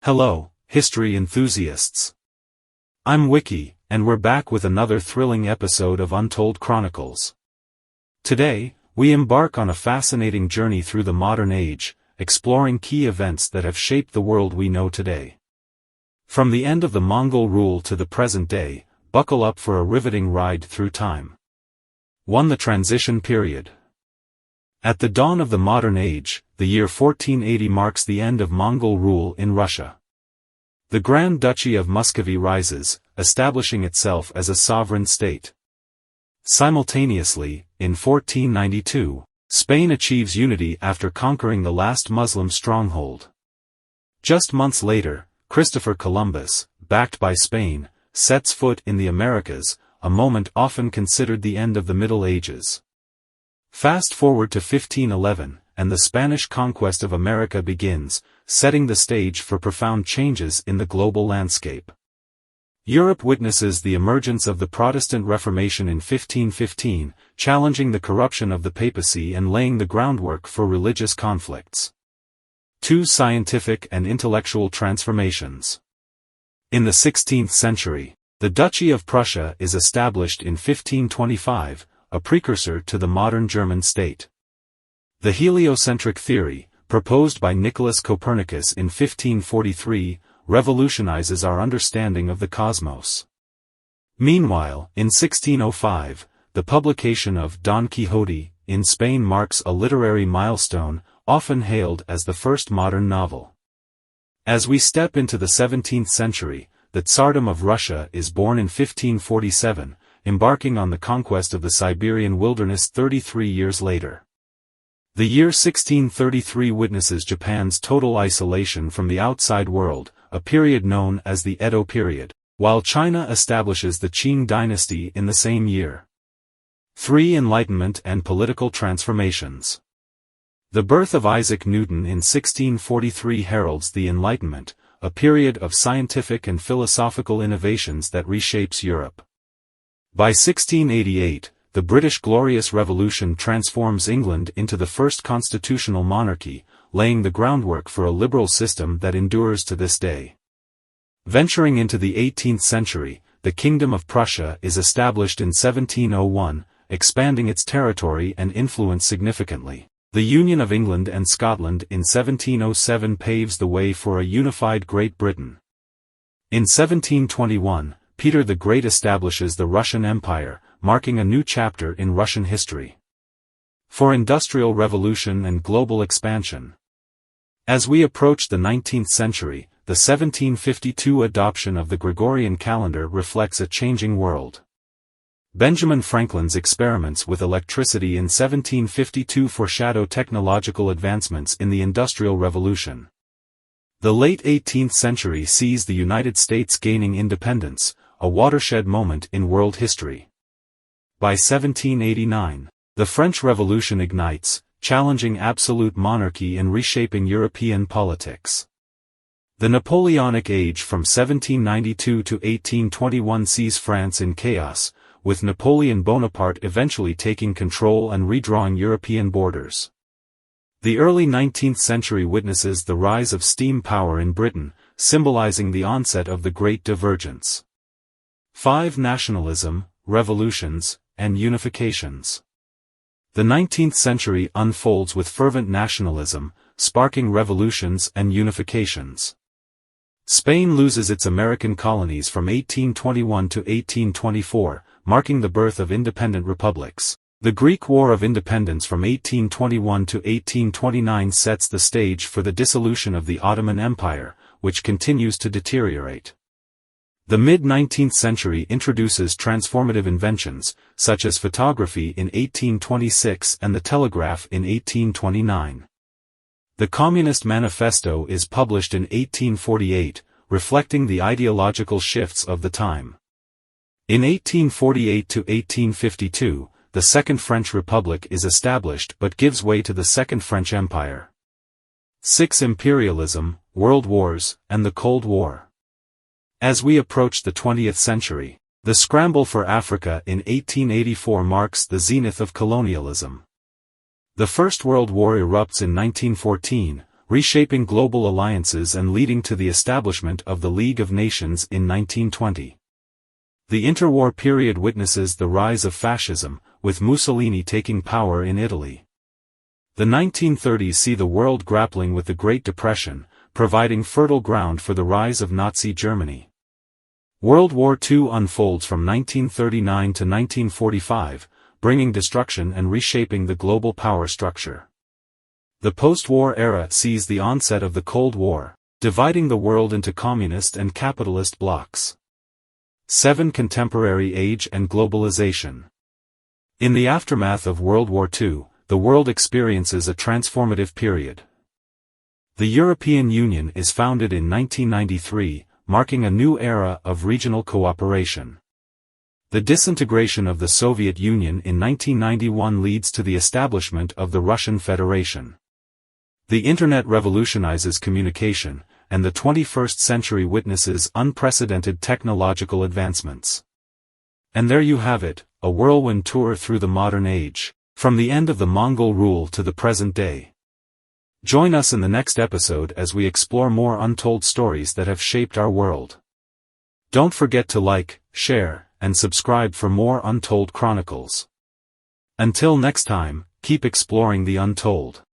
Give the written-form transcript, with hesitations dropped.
Hello, history enthusiasts. I'm Wiki, and we're back with another thrilling episode of Untold Chronicles. Today, we embark on a fascinating journey through the modern age, exploring key events that have shaped the world we know today. From the end of the Mongol rule to the present day, buckle up for a riveting ride through time. 1. The Transition Period. At the dawn of the modern age, the year 1480 marks the end of Mongol rule in Russia. The Grand Duchy of Muscovy rises, establishing itself as a sovereign state. Simultaneously, in 1492, Spain achieves unity after conquering the last Muslim stronghold. Just months later, Christopher Columbus, backed by Spain, sets foot in the Americas, a moment often considered the end of the Middle Ages. Fast forward to 1511, and the Spanish Conquest of America begins, setting the stage for profound changes in the global landscape. Europe witnesses the emergence of the Protestant Reformation in 1515, challenging the corruption of the Papacy and laying the groundwork for religious conflicts. 2. Scientific and intellectual transformations. In the 16th century, the Duchy of Prussia is established in 1525, a precursor to the modern German state. The heliocentric theory, proposed by Nicolaus Copernicus in 1543, revolutionizes our understanding of the cosmos. Meanwhile, in 1605, the publication of Don Quixote in Spain marks a literary milestone, often hailed as the first modern novel. As we step into the 17th century, the Tsardom of Russia is born in 1547, embarking on the conquest of the Siberian wilderness 33 years later. The year 1633 witnesses Japan's total isolation from the outside world, a period known as the Edo period, while China establishes the Qing dynasty in the same year. 3. Enlightenment and political transformations. The birth of Isaac Newton in 1643 heralds the Enlightenment, a period of scientific and philosophical innovations that reshapes Europe. By 1688, the British Glorious Revolution transforms England into the first constitutional monarchy, laying the groundwork for a liberal system that endures to this day. Venturing into the 18th century, the Kingdom of Prussia is established in 1701, expanding its territory and influence significantly. The Union of England and Scotland in 1707 paves the way for a unified Great Britain. In 1721, Peter the Great establishes the Russian Empire, marking a new chapter in Russian history. 4. Industrial Revolution and global expansion. As we approach the 19th century, the 1752 adoption of the Gregorian calendar reflects a changing world. Benjamin Franklin's experiments with electricity in 1752 foreshadow technological advancements in the Industrial Revolution. The late 18th century sees the United States gaining independence, a watershed moment in world history. By 1789, the French Revolution ignites, challenging absolute monarchy and reshaping European politics. The Napoleonic Age from 1792 to 1821 sees France in chaos, with Napoleon Bonaparte eventually taking control and redrawing European borders. The early 19th century witnesses the rise of steam power in Britain, symbolizing the onset of the Great Divergence. 5. Nationalism, revolutions, and unifications. The 19th century unfolds with fervent nationalism, sparking revolutions and unifications. Spain loses its American colonies from 1821 to 1824, marking the birth of independent republics. The Greek War of Independence from 1821 to 1829 sets the stage for the dissolution of the Ottoman Empire, which continues to deteriorate. The mid-19th century introduces transformative inventions, such as photography in 1826 and the telegraph in 1829. The Communist Manifesto is published in 1848, reflecting the ideological shifts of the time. In 1848 to 1852, the Second French Republic is established but gives way to the Second French Empire. 6. Imperialism, World Wars, and the Cold War. As we approach the 20th century, the scramble for Africa in 1884 marks the zenith of colonialism. The First World War erupts in 1914, reshaping global alliances and leading to the establishment of the League of Nations in 1920. The interwar period witnesses the rise of fascism, with Mussolini taking power in Italy. The 1930s see the world grappling with the Great Depression, providing fertile ground for the rise of Nazi Germany. World War II unfolds from 1939 to 1945, bringing destruction and reshaping the global power structure. The post-war era sees the onset of the Cold War, dividing the world into communist and capitalist blocs. 7. Contemporary age and globalization. In the aftermath of World War II, the world experiences a transformative period. The European Union is founded in 1993, marking a new era of regional cooperation. The disintegration of the Soviet Union in 1991 leads to the establishment of the Russian Federation. The Internet revolutionizes communication, and the 21st century witnesses unprecedented technological advancements. And there you have it, a whirlwind tour through the modern age, from the end of the Mongol rule to the present day. Join us in the next episode as we explore more untold stories that have shaped our world. Don't forget to like, share, and subscribe for more Untold Chronicles. Until next time, keep exploring the untold.